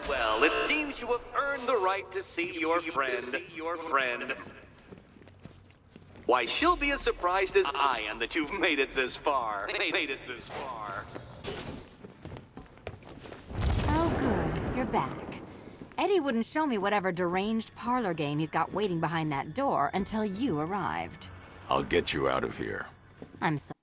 well, it seems you have earned the right to see your friend. Why, she'll be as surprised as I am that you've made it this far. Oh, good. You're back. Eddie wouldn't show me whatever deranged parlor game he's got waiting behind that door until you arrived. I'll get you out of here. I'm sorry.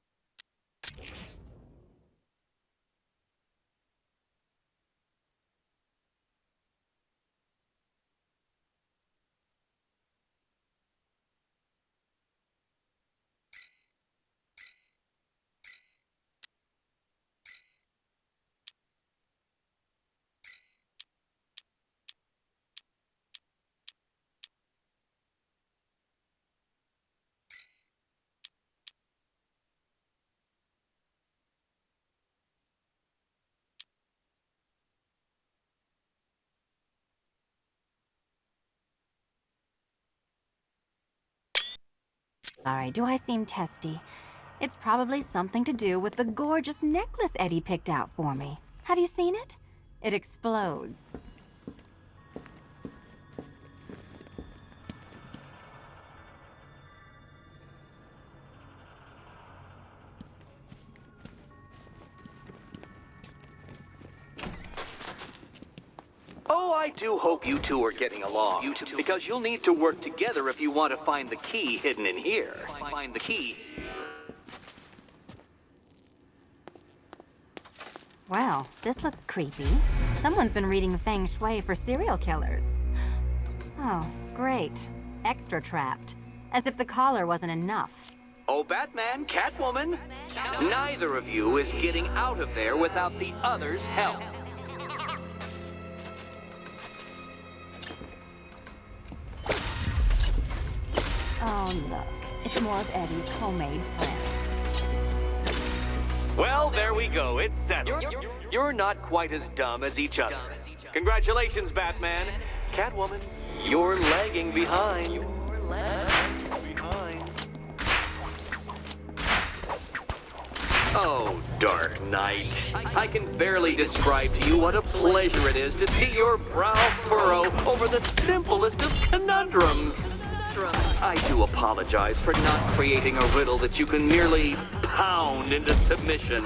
Sorry, do I seem testy? It's probably something to do with the gorgeous necklace Eddie picked out for me. Have you seen it? It explodes. Oh, I do hope you two are getting along. Because you'll need to work together if you want to find the key hidden in here. Find the key. Well, this looks creepy. Someone's been reading Feng Shui for serial killers. Oh, great. Extra trapped. As if the collar wasn't enough. Oh, Batman, Catwoman, neither of you is getting out of there without the other's help. Oh, look. It's more of Eddie's homemade friends. Well, there we go. It's settled. You're not quite as dumb as each other. Congratulations, Batman. Catwoman, you're lagging behind. Oh, Dark Knight. I can barely describe to you what a pleasure it is to see your brow furrow over the simplest of conundrums. I do apologize for not creating a riddle that you can merely pound into submission.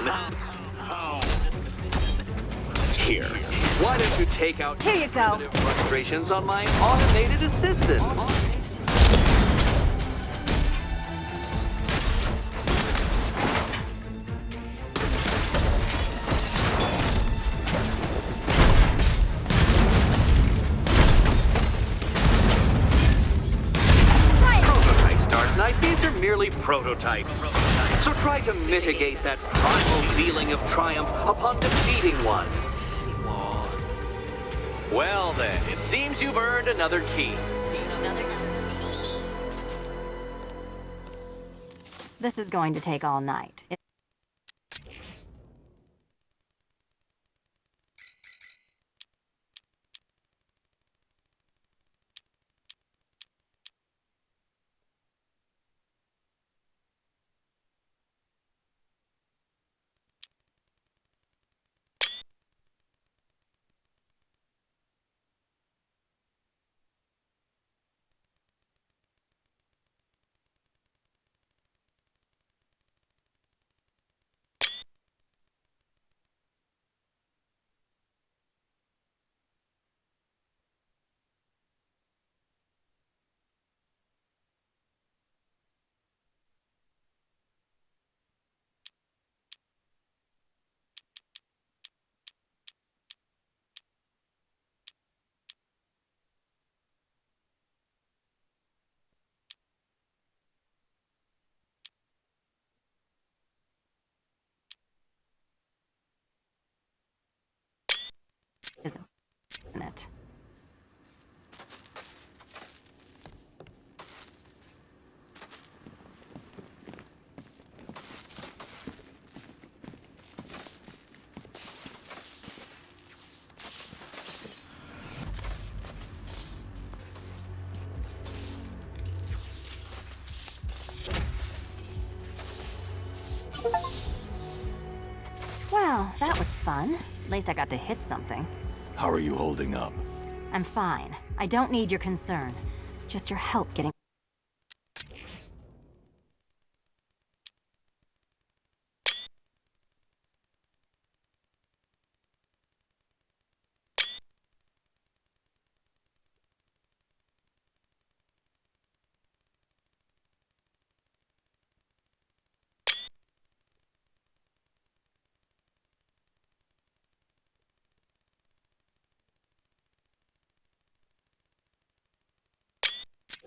Here, why don't you take out Here you go. frustrations on my automated assistant? These are merely prototypes. So try to mitigate that primal feeling of triumph upon defeating one. Well then, it seems you've earned another key. This is going to take all night. Isn't it? Well, that was fun. At least I got to hit something. How are you holding up? I'm fine. I don't need your concern. Just your help getting...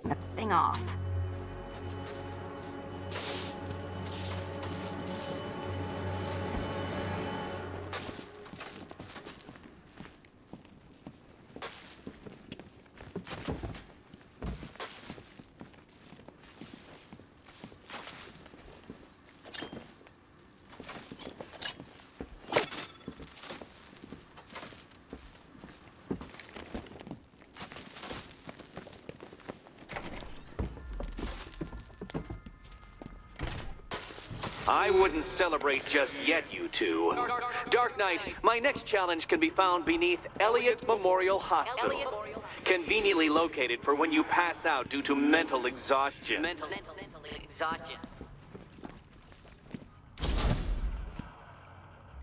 this thing off. I wouldn't celebrate just yet, you two. Dark Knight, my next challenge can be found beneath Elliott Memorial Hospital. Conveniently located for when you pass out due to mental exhaustion. Mental exhaustion.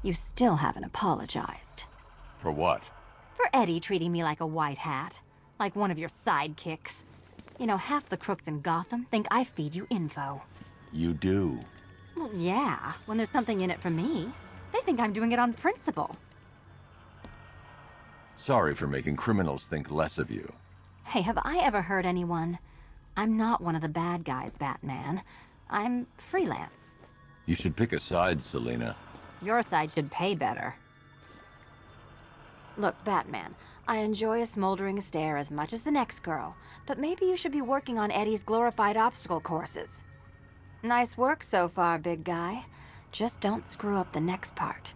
You still haven't apologized. For what? For Eddie treating me like a white hat. Like one of your sidekicks. You know, half the crooks in Gotham think I feed you info. You do. Well, yeah, when there's something in it for me. They think I'm doing it on principle. Sorry for making criminals think less of you. Hey, have I ever hurt anyone? I'm not one of the bad guys, Batman. I'm freelance. You should pick a side, Selina. Your side should pay better. Look, Batman, I enjoy a smoldering stare as much as the next girl, but maybe you should be working on Eddie's glorified obstacle courses. Nice work so far, big guy. Just don't screw up the next part.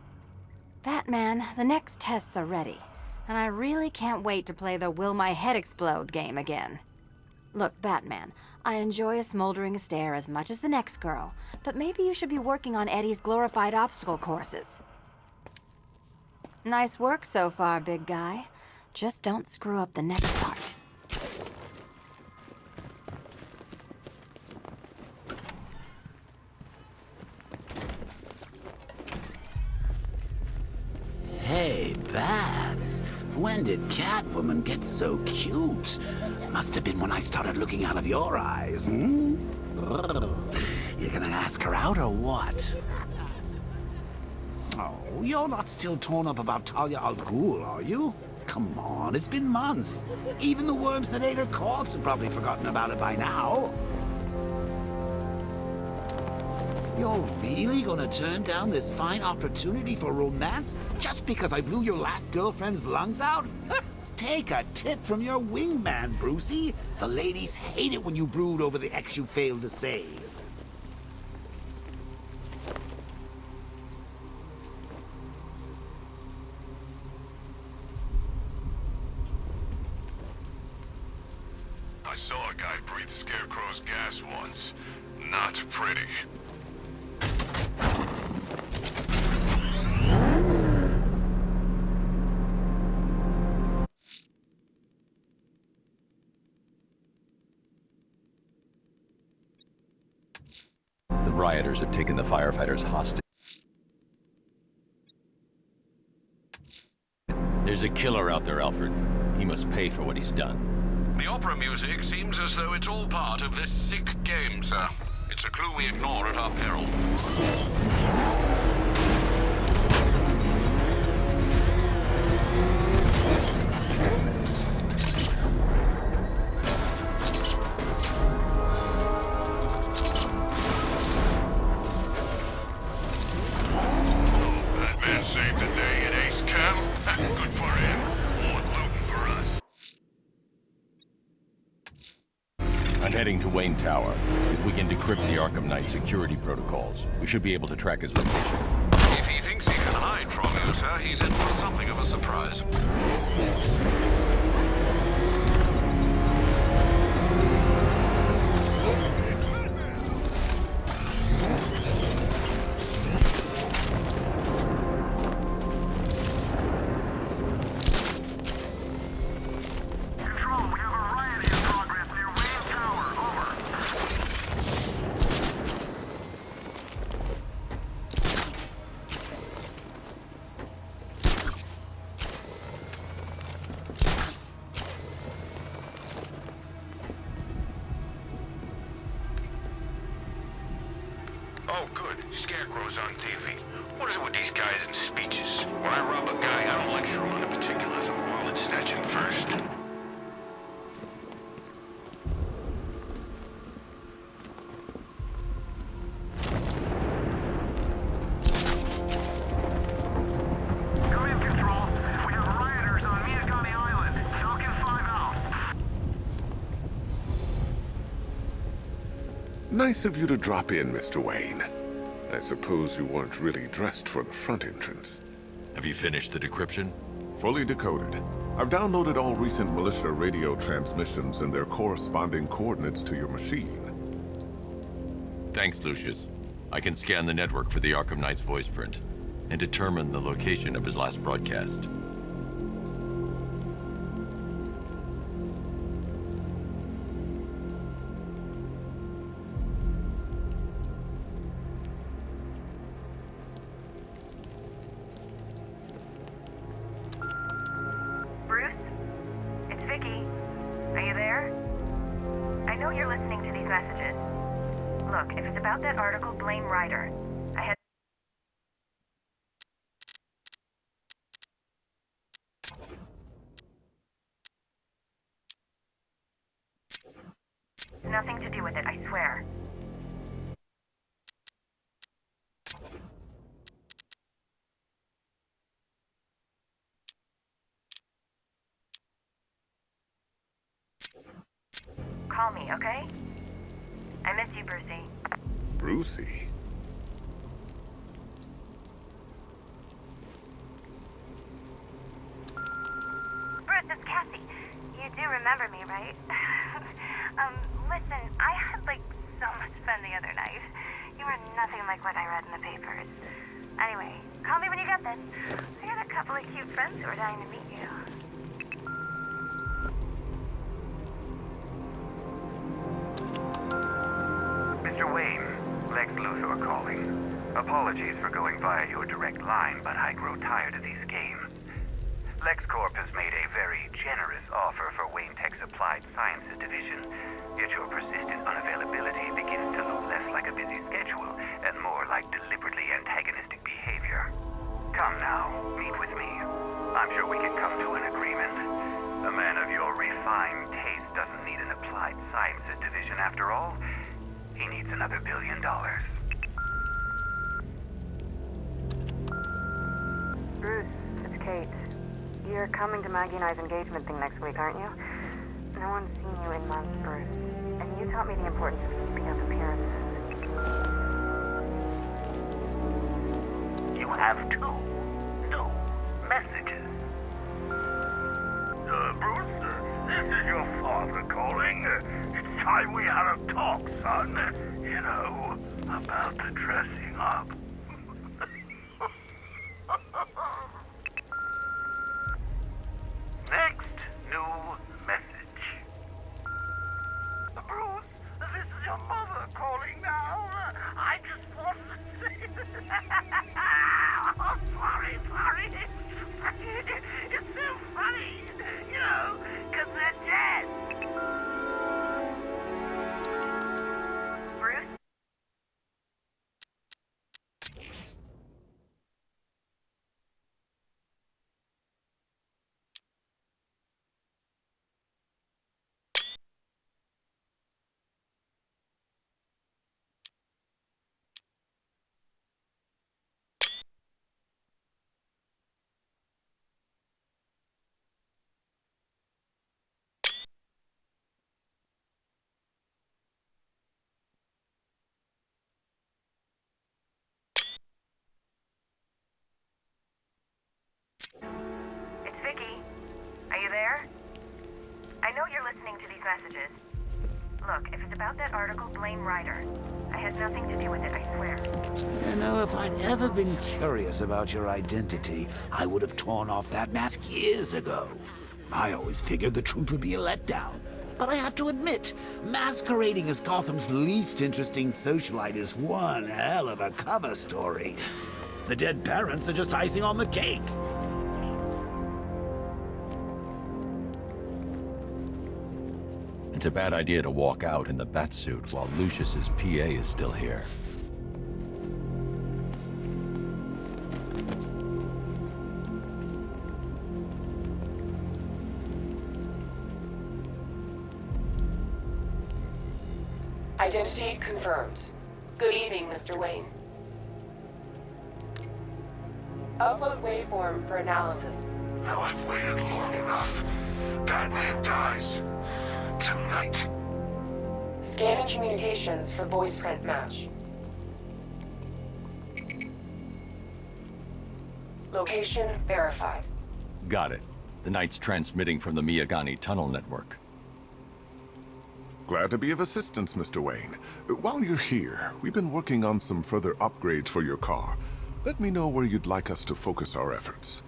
Batman, the next tests are ready, and I really can't wait to play the Will My Head Explode game again. Look, Batman, I enjoy a smoldering stare as much as the next girl, but maybe you should be working on Eddie's glorified obstacle courses. Nice work so far, big guy. Just don't screw up the next part. Hey, Bats. When did Catwoman get so cute? Must have been when I started looking out of your eyes, hmm? You gonna ask her out or what? Oh, you're not still torn up about Talia al Ghul, are you? Come on, it's been months. Even the worms that ate her corpse have probably forgotten about it by now. You're really gonna turn down this fine opportunity for romance just because I blew your last girlfriend's lungs out? Take a tip from your wingman, Brucey. The ladies hate it when you brood over the ex you failed to save. I saw a guy breathe Scarecrow's gas once. Not pretty. The rioters have taken the firefighters hostage. There's a killer out there, Alfred. He must pay for what he's done. The opera music seems as though it's all part of this sick game, sir. It's a clue we ignore at our peril. Batman saved the day at Ace Cam. Good for him. More looting for us. I'm heading to Wayne Tower. If we can decrypt the Arkham Knight security protocols, we should be able to track his location. If he thinks he can hide from you, sir, he's in for something of a surprise. Oh, good. Scarecrow's on TV. What is it with these guys and speeches? When I rob a guy, I don't lecture him on the particulars of wallet snatching first. Command Control. We have rioters on Miyakami Island. Falcon 5 out. Nice of you to drop in, Mr. Wayne. I suppose you weren't really dressed for the front entrance. Have you finished the decryption? Fully decoded. I've downloaded all recent militia radio transmissions and their corresponding coordinates to your machine. Thanks, Lucius. I can scan the network for the Arkham Knight's voice print and determine the location of his last broadcast. Bruce? It's Vicky. Are you there? I know you're listening to these messages. Look, if it's about that article, blame Ryder. I had nothing to do with it, I swear. Call me, okay? I miss you, Brucey. Brucey? Bruce, it's Cassie. You do remember me, right? Listen, I had, so much fun the other night. You were nothing like what I read in the papers. Anyway, call me when you get this. I got a couple of cute friends who are dying to meet you. Mr. Wayne, Lex Luthor calling. Apologies for going via your direct line, but I grow tired of these games. LexCorp has made a very generous offer for Wayne Tech's Applied Sciences division, yet your persistent unavailability begins to look less like a busy schedule and more like deliberately antagonistic behavior. Come now, meet with me. I'm sure we can come to an agreement. A man of your refined taste doesn't need an Applied Sciences division after all. He needs another $1 billion. Bruce, it's Kate. You're coming to Maggie and I's engagement thing next week, aren't you? No one's seen you in months, Bruce. And you taught me the importance of keeping up appearances. You have two new messages. Bruce, this is your father calling. It's time we had a talk, son. You know, about the dressing up. Next new message. Bruce, this is your mother calling now. I just wanted to say... Oh, sorry. It's so funny, you know, 'cause they're dead. Bruce? It's Vicky. Are you there? I know you're listening to these messages. Look, if it's about that article, blame Ryder. I had nothing to do with it, I swear. You know, if I'd ever been curious about your identity, I would have torn off that mask years ago. I always figured the truth would be a letdown. But I have to admit, masquerading as Gotham's least interesting socialite is one hell of a cover story. The dead parents are just icing on the cake. It's a bad idea to walk out in the Batsuit while Lucius's PA is still here. Identity confirmed. Good evening, Mr. Wayne. Upload waveform for analysis. Now I've waited long enough. Batman dies. Tonight. Scanning communications for voice print match. Location verified. Got it. The Knight's transmitting from the Miyagani tunnel network. Glad to be of assistance, Mr. Wayne. While you're here, we've been working on some further upgrades for your car. Let me know where you'd like us to focus our efforts.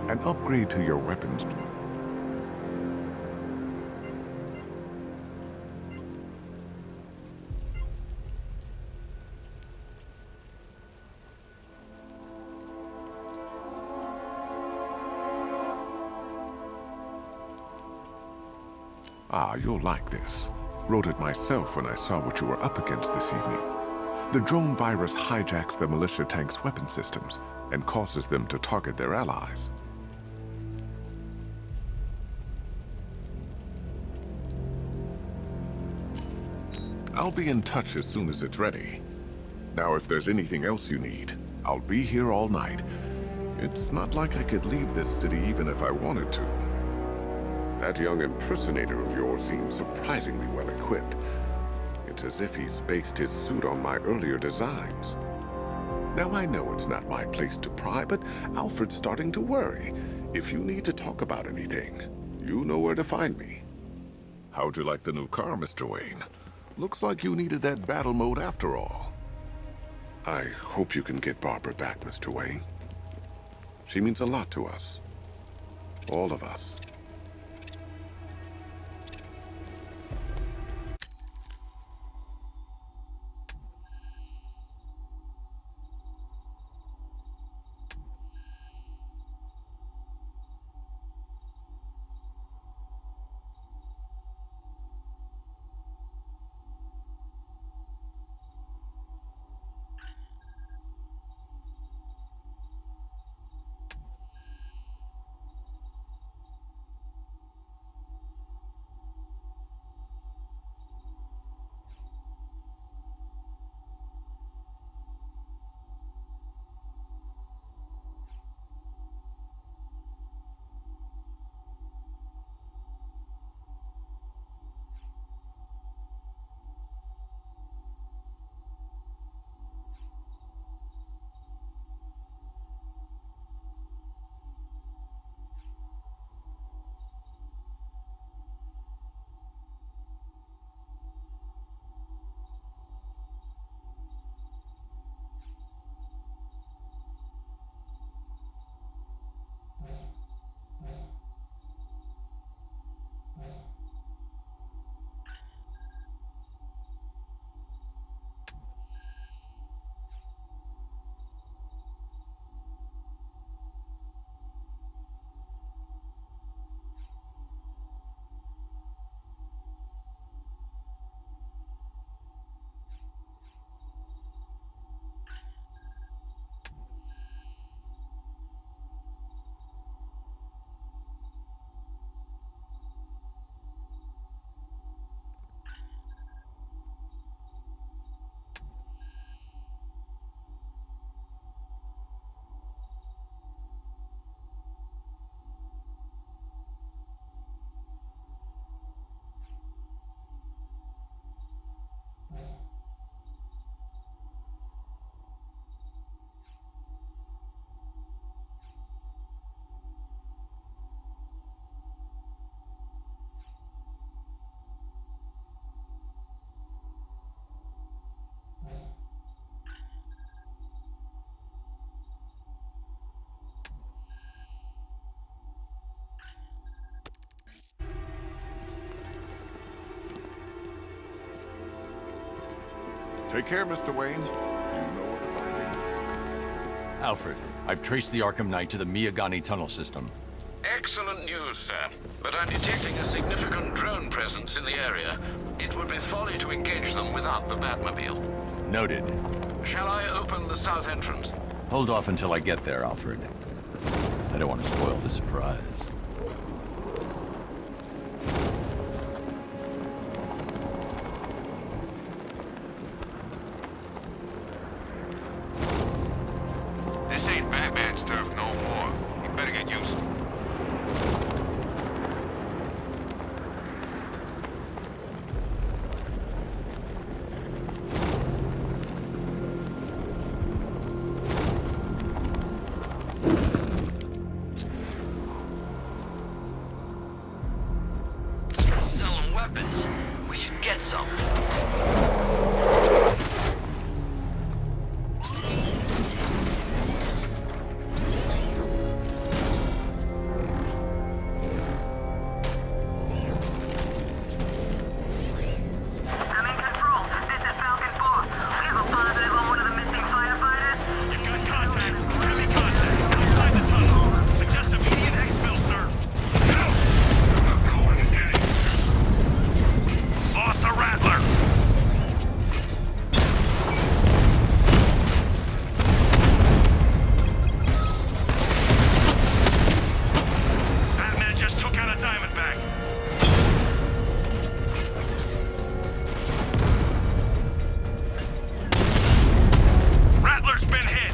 An upgrade to your weapons. Ah, you'll like this. Wrote it myself when I saw what you were up against this evening. The drone virus hijacks the militia tank's weapon systems and causes them to target their allies. I'll be in touch as soon as it's ready. Now, if there's anything else you need, I'll be here all night. It's not like I could leave this city even if I wanted to. That young impersonator of yours seems surprisingly well equipped. It's as if he's based his suit on my earlier designs. Now, I know it's not my place to pry, but Alfred's starting to worry. If you need to talk about anything, you know where to find me. How'd you like the new car, Mr. Wayne? Looks like you needed that battle mode after all. I hope you can get Barbara back, Mr. Wayne. She means a lot to us. All of us. Take care, Mr. Wayne. You know where to find me. Alfred, I've traced the Arkham Knight to the Miyagani tunnel system. Excellent news, sir. But I'm detecting a significant drone presence in the area. It would be folly to engage them without the Batmobile. Noted. Shall I open the south entrance? Hold off until I get there, Alfred. I don't want to spoil the surprise. This ain't Batman's turf no more. You better get used to it. Selling weapons. We should get some. I'm in control. This is Falcon 4. We have a positive on one of the missing firefighters. You've got contact. Enemy contact. Outside the tunnel. Suggest immediate exfil, sir. Go! I'm going to get it. Lost the Rattler. Batman just took out a Diamondback. Rattler's been hit.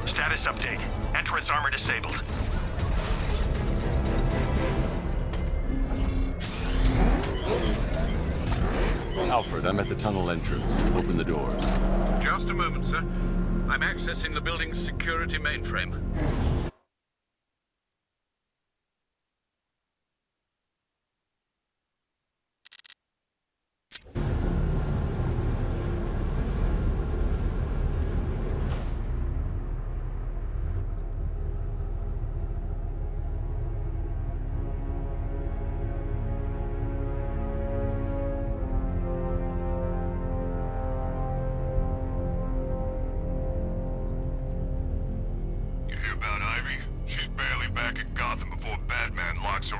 Status update. Entrance armor disabled. Alfred, I'm at the tunnel entrance. Open the doors. Just a moment, sir. I'm accessing the building's security mainframe. You hear about Ivy? She's barely back at Gotham before Batman locks her